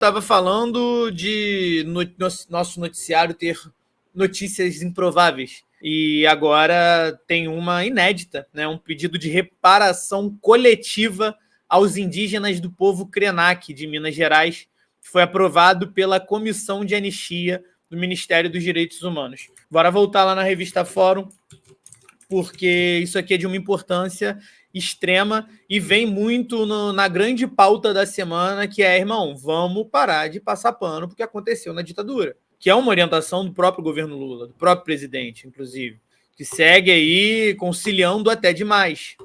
Estava falando de nosso noticiário ter notícias improváveis. E agora tem uma inédita, né? Um pedido de reparação coletiva aos indígenas do povo Krenak de Minas Gerais, que foi aprovado pela Comissão de Anistia do Ministério dos Direitos Humanos. Bora voltar lá na revista Fórum, porque isso aqui é de uma importância extrema e vem muito na grande pauta da semana, que é, irmão, vamos parar de passar pano porque aconteceu na ditadura, que é uma orientação do próprio governo Lula, do próprio presidente, inclusive, que segue aí conciliando até demais.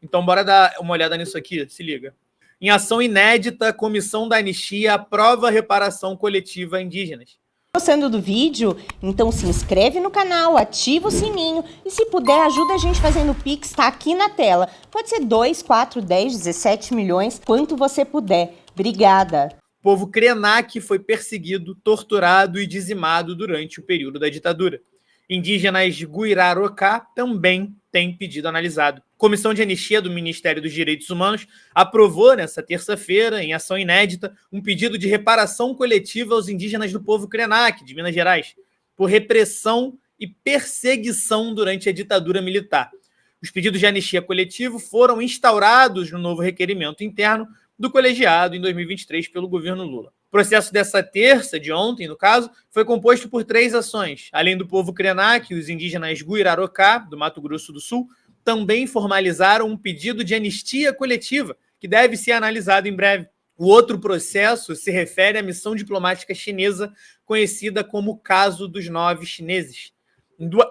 Então, bora dar uma olhada nisso aqui, se liga. Em ação inédita, a Comissão da Anistia aprova a reparação coletiva a indígenas. Gostando do vídeo? Então se inscreve no canal, ativa o sininho e se puder ajuda a gente fazendo o Pix, tá aqui na tela. Pode ser 2, 4, 10, 17 milhões, quanto você puder. Obrigada. O povo Krenak foi perseguido, torturado e dizimado durante o período da ditadura. Indígenas Guirarocá também têm pedido analisado. A Comissão de Anistia do Ministério dos Direitos Humanos aprovou nesta terça-feira, em ação inédita, um pedido de reparação coletiva aos indígenas do povo Krenak, de Minas Gerais, por repressão e perseguição durante a ditadura militar. Os pedidos de anistia coletivo foram instaurados no novo requerimento interno do colegiado em 2023 pelo governo Lula. O processo dessa terça, de ontem, no caso, foi composto por 3 ações. Além do povo Krenak, os indígenas Guirarocá, do Mato Grosso do Sul, também formalizaram um pedido de anistia coletiva, que deve ser analisado em breve. O outro processo se refere à missão diplomática chinesa, conhecida como o Caso dos 9 Chineses.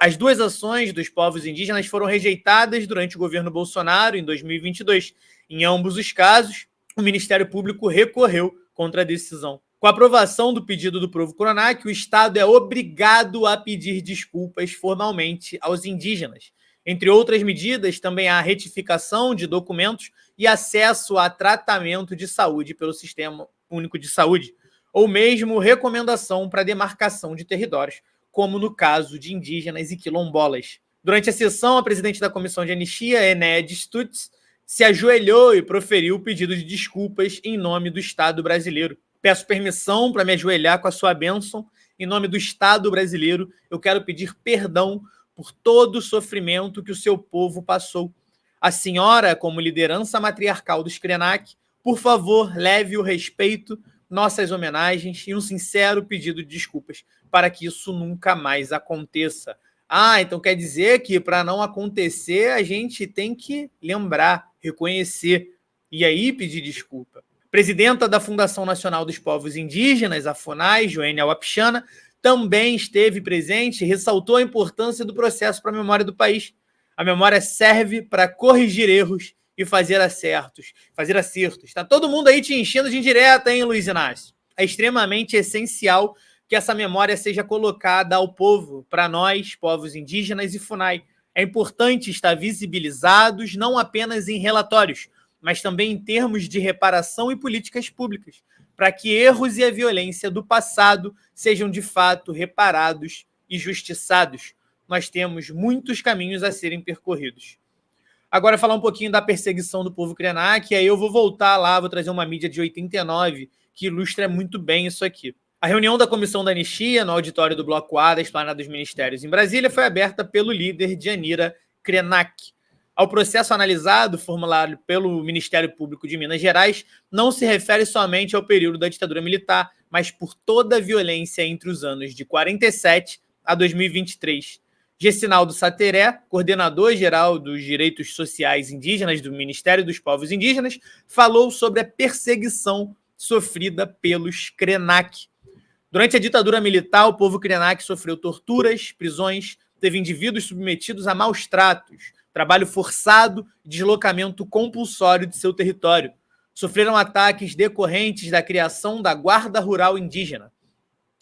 As 2 ações dos povos indígenas foram rejeitadas durante o governo Bolsonaro, em 2022. Em ambos os casos, o Ministério Público recorreu contra a decisão. Com a aprovação do pedido do povo Krenak, o Estado é obrigado a pedir desculpas formalmente aos indígenas. Entre outras medidas, também há a retificação de documentos e acesso a tratamento de saúde pelo Sistema Único de Saúde, ou mesmo recomendação para demarcação de territórios, como no caso de indígenas e quilombolas. Durante a sessão, a presidente da Comissão de Anistia, Ened Stutz, se ajoelhou e proferiu o pedido de desculpas em nome do Estado brasileiro. Peço permissão para me ajoelhar com a sua bênção. Em nome do Estado brasileiro, eu quero pedir perdão por todo o sofrimento que o seu povo passou. A senhora, como liderança matriarcal dos Krenak, por favor, leve o respeito, nossas homenagens e um sincero pedido de desculpas para que isso nunca mais aconteça. Então quer dizer que para não acontecer a gente tem que lembrar, reconhecer e aí pedir desculpa. Presidenta da Fundação Nacional dos Povos Indígenas, a FUNAI, Joênia Wapichana, também esteve presente e ressaltou a importância do processo para a memória do país. A memória serve para corrigir erros e fazer acertos. Está todo mundo aí te enchendo de indireta, hein, Luiz Inácio? É extremamente essencial que essa memória seja colocada ao povo, para nós, povos indígenas e FUNAI. É importante estar visibilizados não apenas em relatórios, mas também em termos de reparação e políticas públicas, para que erros e a violência do passado sejam de fato reparados e justiçados. Nós temos muitos caminhos a serem percorridos. Agora, falar um pouquinho da perseguição do povo Krenak, aí eu vou voltar lá, vou trazer uma mídia de 89 que ilustra muito bem isso aqui. A reunião da Comissão da Anistia, no auditório do Bloco A da Esplanada dos Ministérios em Brasília, foi aberta pelo líder Janira Krenak. Ao processo analisado, formulado pelo Ministério Público de Minas Gerais, não se refere somente ao período da ditadura militar, mas por toda a violência entre os anos de 47 a 2023. Gessinaldo Sateré, coordenador-geral dos Direitos Sociais Indígenas do Ministério dos Povos Indígenas, falou sobre a perseguição sofrida pelos Krenak. Durante a ditadura militar, o povo Krenak sofreu torturas, prisões, teve indivíduos submetidos a maus tratos, trabalho forçado e deslocamento compulsório de seu território. Sofreram ataques decorrentes da criação da Guarda Rural Indígena.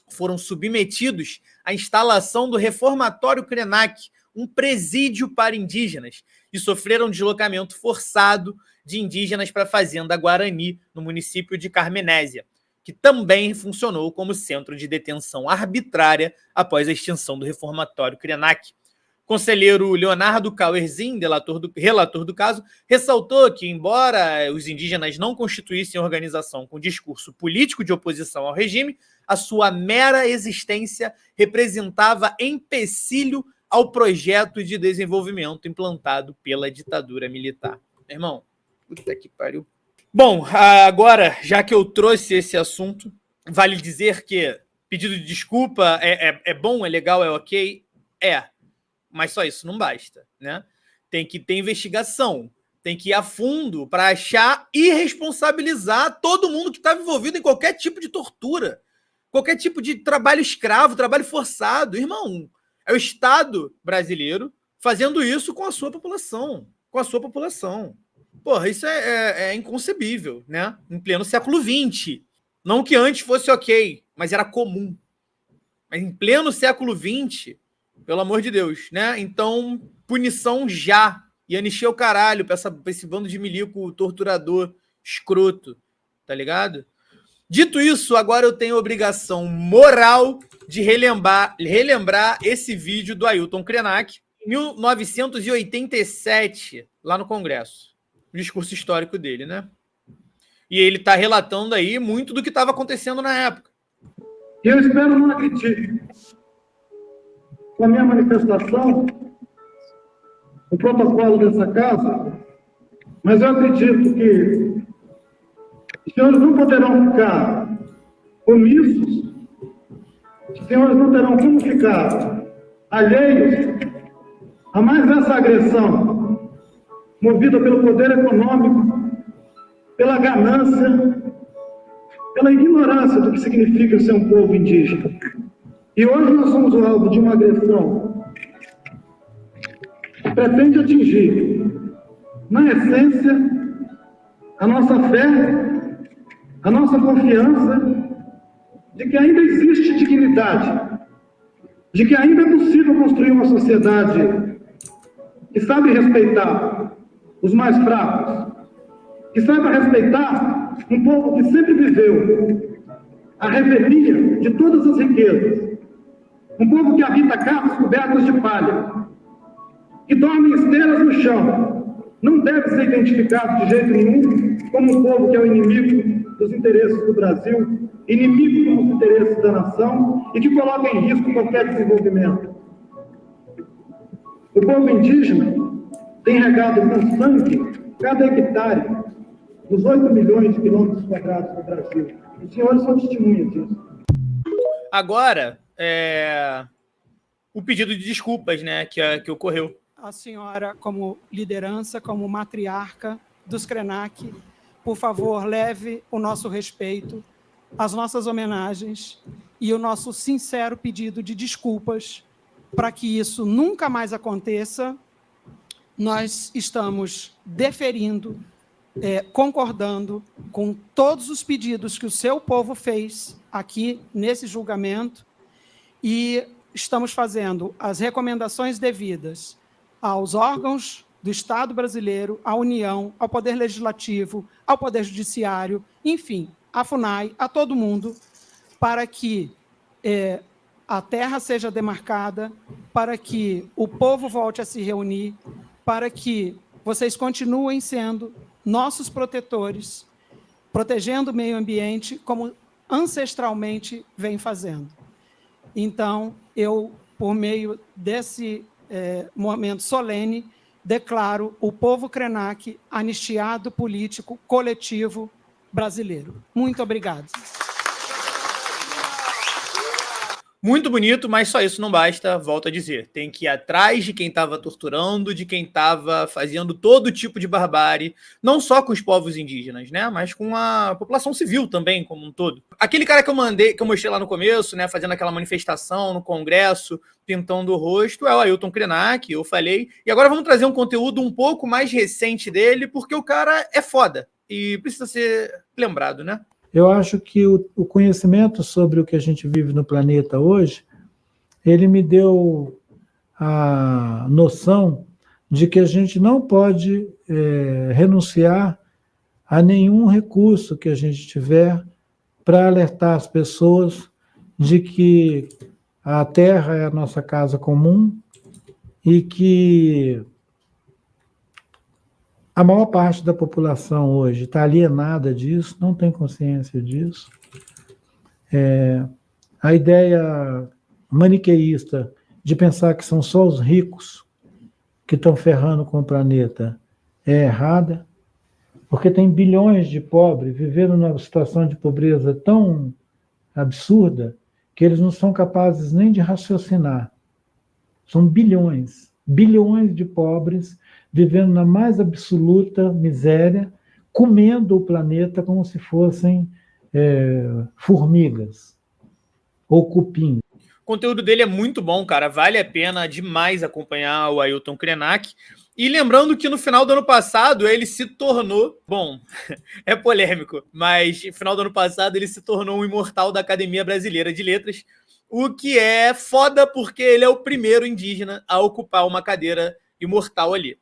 Foram submetidos à instalação do Reformatório Krenak, um presídio para indígenas, e sofreram deslocamento forçado de indígenas para a Fazenda Guarani, no município de Carmenésia, que também funcionou como centro de detenção arbitrária após a extinção do Reformatório Krenak. Conselheiro Leonardo Cauerzin, relator do caso, ressaltou que, embora os indígenas não constituíssem organização com discurso político de oposição ao regime, a sua mera existência representava empecilho ao projeto de desenvolvimento implantado pela ditadura militar. Meu irmão, puta que pariu. Bom, agora, já que eu trouxe esse assunto, vale dizer que pedido de desculpa é bom, é legal, é ok? Mas só isso não basta, né? Tem que ter investigação, tem que ir a fundo para achar e responsabilizar todo mundo que estava envolvido em qualquer tipo de tortura, qualquer tipo de trabalho escravo, trabalho forçado. Irmão, é o Estado brasileiro fazendo isso com a sua população, Porra, isso é inconcebível, né? Em pleno século XX. Não que antes fosse ok, mas era comum. Mas em pleno século XX... Pelo amor de Deus, né? Então, punição já. E anistia o caralho pra esse bando de milico torturador, escroto, tá ligado? Dito isso, agora eu tenho a obrigação moral de relembrar esse vídeo do Ailton Krenak, em 1987, lá no Congresso. O discurso histórico dele, né? E ele tá relatando aí muito do que estava acontecendo na época. Eu espero não acreditar com a minha manifestação, o protocolo dessa casa, mas eu acredito que os senhores não poderão ficar omissos, os senhores não terão como ficar alheios a mais essa agressão movida pelo poder econômico, pela ganância, pela ignorância do que significa ser um povo indígena. E hoje nós somos o alvo de uma agressão que pretende atingir, na essência, a nossa fé, a nossa confiança de que ainda existe dignidade, de que ainda é possível construir uma sociedade que sabe respeitar os mais fracos, que saiba respeitar um povo que sempre viveu a revelia de todas as riquezas, um povo que habita casas cobertas de palha, que dorme em esteiras no chão, não deve ser identificado de jeito nenhum como um povo que é o inimigo dos interesses do Brasil, inimigo dos interesses da nação e que coloca em risco qualquer desenvolvimento. O povo indígena tem regado com sangue cada hectare dos 8 milhões de quilômetros quadrados do Brasil. Os senhores são testemunhas disso. Agora, o pedido de desculpas, né, que ocorreu. A senhora, como liderança, como matriarca dos Krenak, por favor, leve o nosso respeito, as nossas homenagens e o nosso sincero pedido de desculpas para que isso nunca mais aconteça. Nós estamos deferindo, concordando com todos os pedidos que o seu povo fez aqui nesse julgamento e estamos fazendo as recomendações devidas aos órgãos do Estado brasileiro, à União, ao Poder Legislativo, ao Poder Judiciário, enfim, à FUNAI, a todo mundo, para que a terra seja demarcada, para que o povo volte a se reunir, para que vocês continuem sendo nossos protetores, protegendo o meio ambiente, como ancestralmente vem fazendo. Então, eu, por meio desse momento solene, declaro o povo Krenak anistiado político coletivo brasileiro. Muito obrigado. Muito bonito, mas só isso não basta, volto a dizer. Tem que ir atrás de quem estava torturando, de quem estava fazendo todo tipo de barbárie, não só com os povos indígenas, né, mas com a população civil também, como um todo. Aquele cara que eu mostrei lá no começo, né, fazendo aquela manifestação no Congresso, pintando o rosto, é o Ailton Krenak, eu falei. E agora vamos trazer um conteúdo um pouco mais recente dele, porque o cara é foda e precisa ser lembrado, né? Eu acho que o conhecimento sobre o que a gente vive no planeta hoje, ele me deu a noção de que a gente não pode renunciar a nenhum recurso que a gente tiver para alertar as pessoas de que a Terra é a nossa casa comum e que a maior parte da população hoje está alienada disso, não tem consciência disso. A ideia maniqueísta de pensar que são só os ricos que estão ferrando com o planeta é errada, porque tem bilhões de pobres vivendo numa situação de pobreza tão absurda que eles não são capazes nem de raciocinar. São bilhões de pobres vivendo na mais absoluta miséria, comendo o planeta como se fossem formigas ou cupins. O conteúdo dele é muito bom, cara. Vale a pena demais acompanhar o Ailton Krenak. E lembrando que no final do ano passado ele se tornou... Bom, é polêmico, mas no final do ano passado ele se tornou um imortal da Academia Brasileira de Letras, o que é foda porque ele é o primeiro indígena a ocupar uma cadeira imortal ali.